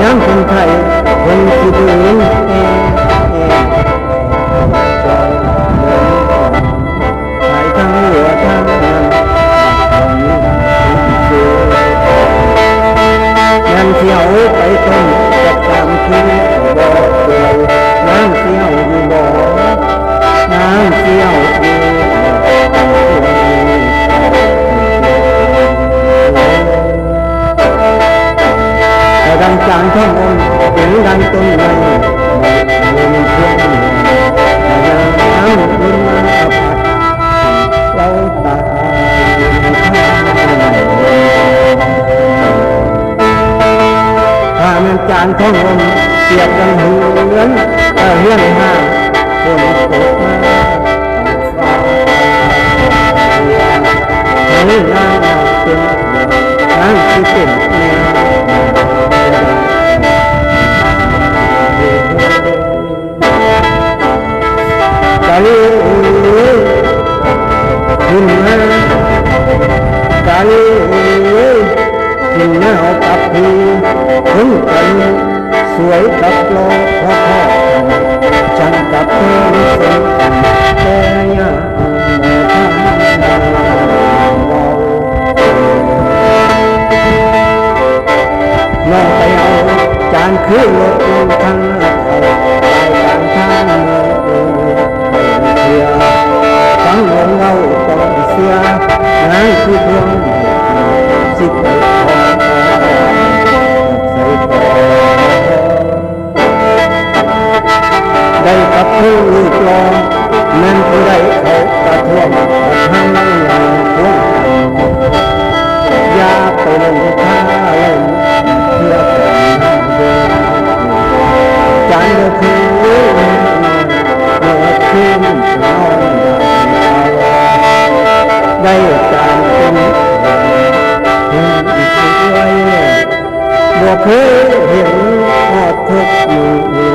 ยังคนไทยคนที่ดูหายทั้งเหลือทั้งนั้นยันเที่ยวไปต้นกับตามคืนบ่เปลี่ยวน้ำเที่ยวอยู่บ่น้ำเที่ยวอยู่ดังจานท่ององค์เสียงดังต้นไม้ลมเพียงน้ำคุณมาอับเราตาถ้ามันจานท่ององค์เสียบกันหืนเฮี้ยนห้างคนตกมาฟ้าให้น้ำเป็นน้ำที่เป็นแนวกะลีขึ้นมากะลีขึ้นมาเอากับพี่ถึงกันสวยกับโลกพ่อฉันกับเธอสมกันแต่ยาน้องไปเอาจานคือรถลงทางเอาไปกลางทางเสียฟังลงเงาต้องเสียงานคือพวงสิบใส่ต่อได้กับผู้ลูกลองนั่นผู้ใดเขากระท่วมทั้งอย่างพวงยาไปลงท่าลงเพื่อจานเดือดคือเดือดขึ้นนอนได้จานเป็นสวยบ่เคยเห็นทอดทุกมือ